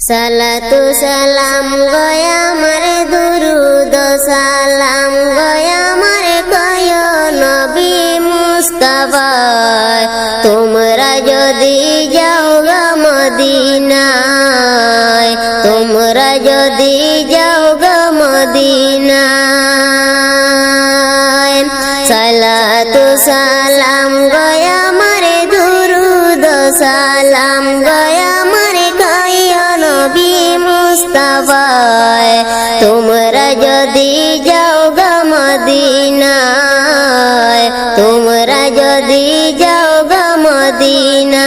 সালাতু সালাম গয়া মারে দুরুদ সালাম গয়া মারে কয় নবী মুস্তাফায় তোমরা যদি যাও গা মদিনায় তোমরা যদি যাও গা মদিনায় সালাতু সালাম গয়া মারে দুরুদ সালাম গয়া মারে কয় নবী মুস্তাফায় তোমরা যদি যাও গা মদিনায় তোমরা যদি যাও গা মদিনায়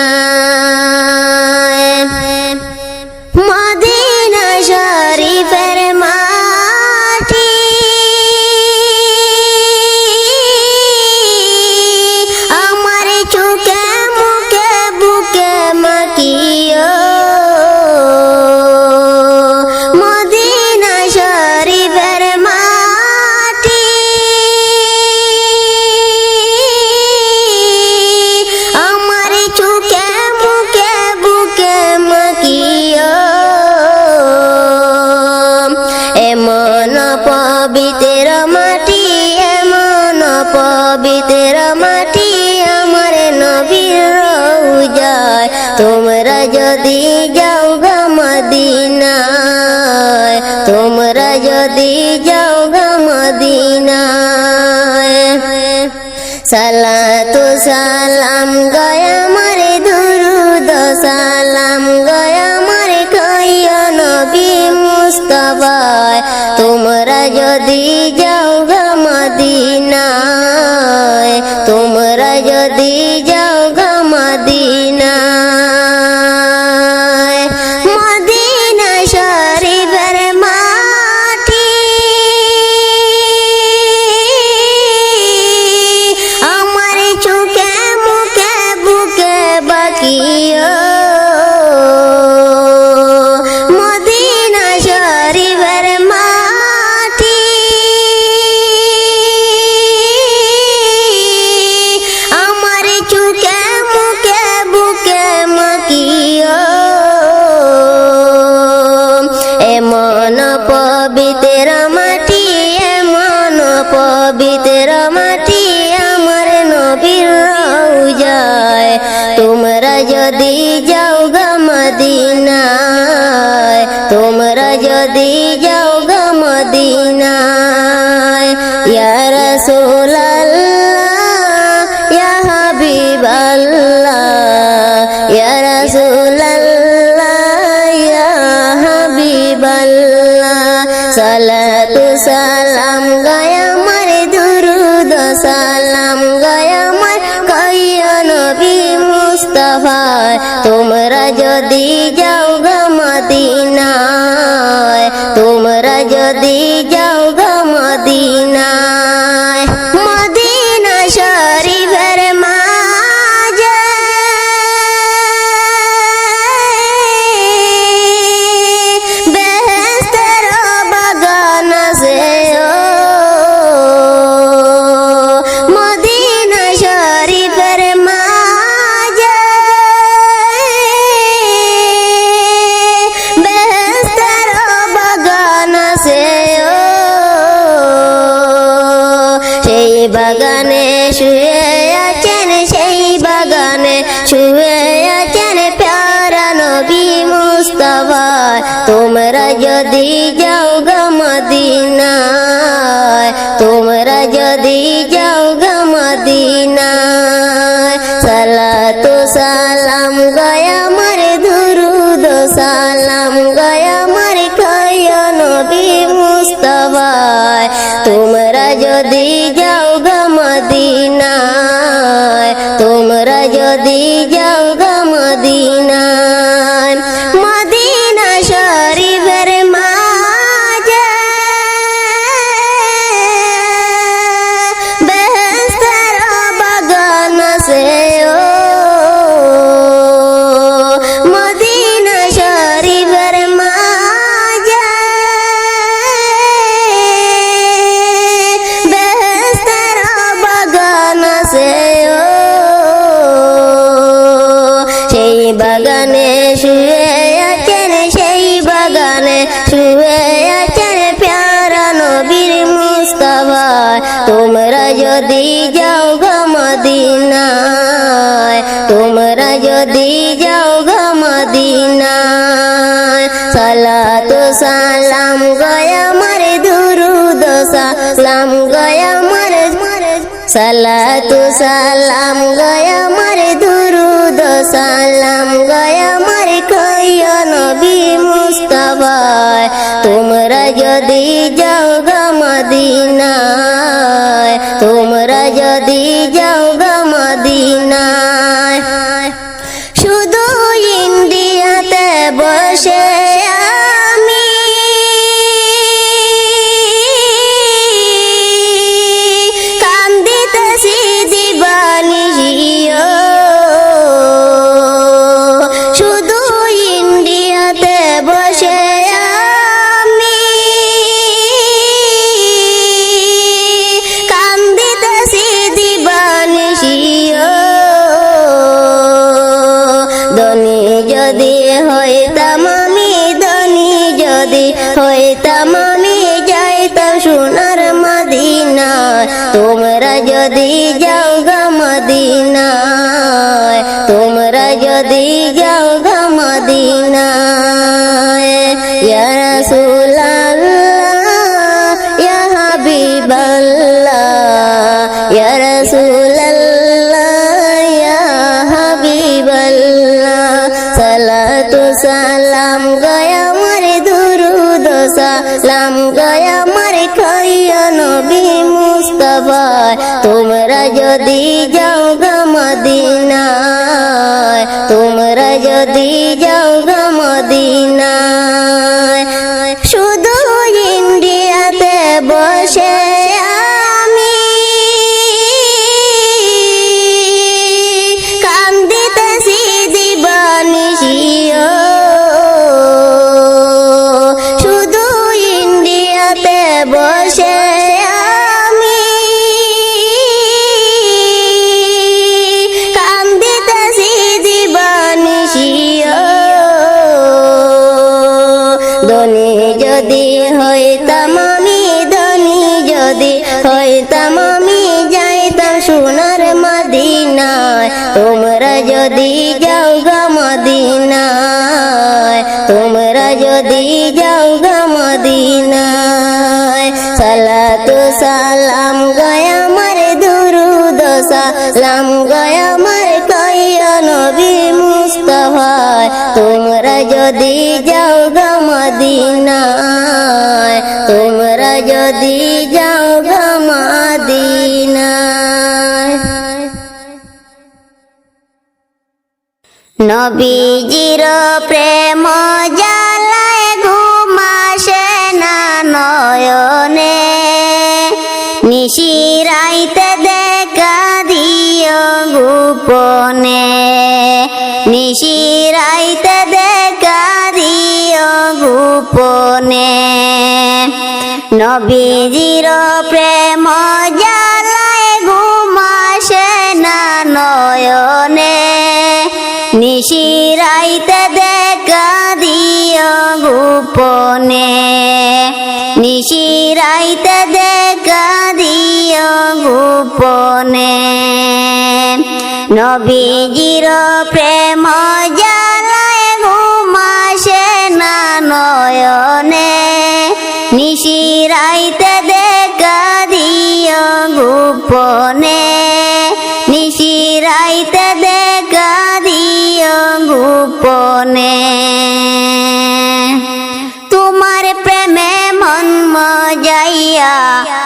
মদিনা শরীফের মাটি আমার চোখে মুখে বুকে মাখিও মদিনা শরীফের মাটি আমার চোখে মুখে বুকে মাখিও এমন পবিত্র মাটি এমন পবিত্র মাটি আমার নবীর রওজায় তোমরা যদি যাও গা মদিনায় তোমরা যদি যাও গা মদিনায় সালাতু সালাম গয়া মারে দুরুদ সালাম গয়া মারে কয় নবী মুস্তাফায় তোমরা যদি যাও গা মদিনায় তোমরা যদি যাও গা মদিনায় মদিনা শরীফের মাটি আমার চোখে মুখে বুকে বাকিও মদিনা শরীফের মাটি আমার চোখে মুখে বুকে মাখিও এমন পবিত্র মাটি এমন পবিত্র মাটি আমার নবীর রওজায় তোমরা যদি যাও গা মদিনায় তোমরা যদি যাও গা মদিনায় ইয়া রাসূলুল্লাহ ইয়া হাবিবাল্লাহ ইয়া রাসূলুল্লাহ ইয়া হাবিবাল্লাহ সালাতু সালাম গয়া মারে দুরুদ সালাম গয়া মার কয় নবী মুস্তাফায় তোমরা যদি যাও গা মদিনায় তোমরা যদি যাও গা মদিনায় মদিনা শরীফের মাঝে বেহেশতের বাগান আছে মদিনা শরীফের মাঝে বেহেশতের বাগান আছে সেই বাগানে শুয়ে আছেন সেই বাগানে শুয়ে আছেন প্যারা নবী মুস্তাফায় তোমরা যদি যাও গা মদিনায় তোমরা যদি যাও গা মদিনায় সালাতু সালাম গয়া মারে দুরুদ সালাম গয়া মারে কয় নবী মুস্তাফায় তোমরা যদি যাও গা মদিনায় তোমরা যদি যাও গা মদিনায় মদিনা শরীফের মাঝে বেহেশতের বাগান আছে মদিনা শরীফের মাঝে মদিনায় সালাতু সালাম গয়া মারে দুরুদ সালাম গয়া মারে সালাতু সালাম গয়া মারে দুরুদ সালাম গয়া মারে কইয়া নবী মুস্তাফায় তোমরা যদি যাও গো মদিনায় তোমরা যদি যাও গো মদিনায় শুধু ইন্ডিয়াতে বসে আমি কান্দিতেছি দিবানিশিও শুধু ইন্ডিয়াতে বসে আমি কান্দিতেছি দিবানিশিও ধনী যদি হইতাম আমি ধনী যদি হইতাম আমি যাইতাম সোনার মদিনায় তোমরা যদি যাও গো মদিনায় তোমরা যদি যাও গো মদিনায় ইয়া রাসূলুল্লাহ ইয়া হাবিবাল্লাহ ইয়া রাসূলুল্লাহ ইয়া হাবিবাল্লাহ সালাতু সালাম গয়া মারে দুরুদ সালাম গয়া মারে খাইয়া নবী মুস্তাফায় তোমরা যদি যাও গো মদিনায় তোমরা যদি যাও গো মদিনায় শুধু ইন্ডিয়াতে বসে আমি কান্দিতেছি দিবানিশিও শুধু ইন্ডিয়াতে বসে আমি কান্দিতেছি দিবানিশিও ধনী যদি হইতাম আমি ধনী যদি হইতাম আমি যাইতাম সোনার মদিনায় তোমরা যদি যাও গো মদিনায় তোমরা যদি যাও গো মদিনায় সালাতু সালাম গয়া মারে দুরুদ সালাম গয়া মারে কইয়া নবী মুস্তাফায় তোমরা যদি যাও গো মদিনায় তোমরা যদি যাও গো মদিনায় নবীজির প্রেম জ্বালায় ঘুম আসে না নয়নে নিশিরাইতে দেখা দিও গোপনে নিশিরাইতে দেখা দিও গোপনে নবীজির প্রেম জ্বালায় ঘুম আসে না নয়নে নিশিরাইতে দেখা দিও গোপনে নিশিরাইতে দেখা দিও গোপনে নবীজির প্রেম জ্বালায় ঘুম আসে না নয়নে নিশিরাইতে দেখা দিও গোপনে নিশিরাইতে দেখা দিও গোপনে তোমার প্রেমে মন মজাইয়া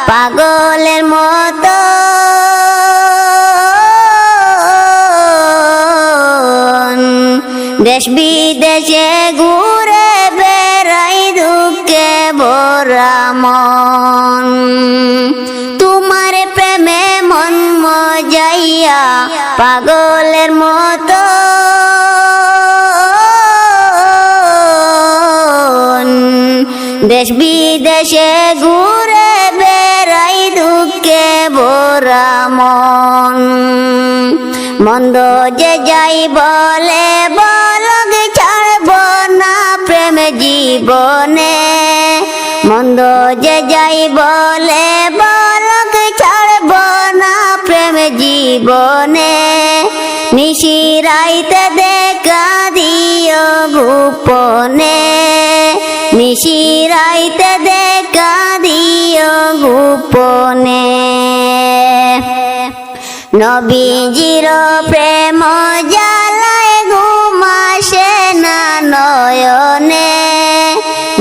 পাগলের মতো দেশ বিদেশে ঘুরে বেড়াই দুঃখে ভরা মন তোমার প্রেমে মন মজাইয়া পাগলের মতো দেশ বিদেশে ঘুরে বেড়াই দুঃখে ভরা মন মন্দ যে যাই বলে বলগ ছাড়ব না প্রেম জীবনে মন্দ যে যাই বলে বলগ ছাড়ব না প্রেম জীবনে নিশিরাইতে দেখা দিও গোপনে, নিশিরাইতে দেখা দিও গোপনে। নবীজির প্রেম জ্বালায় ঘুম আসে না নয়নে,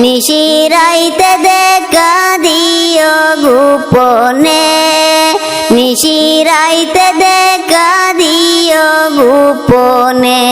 নিশিরাইতে দেখা দিও গোপনে, নিশিরাইতে দেখা দিও গোপনে।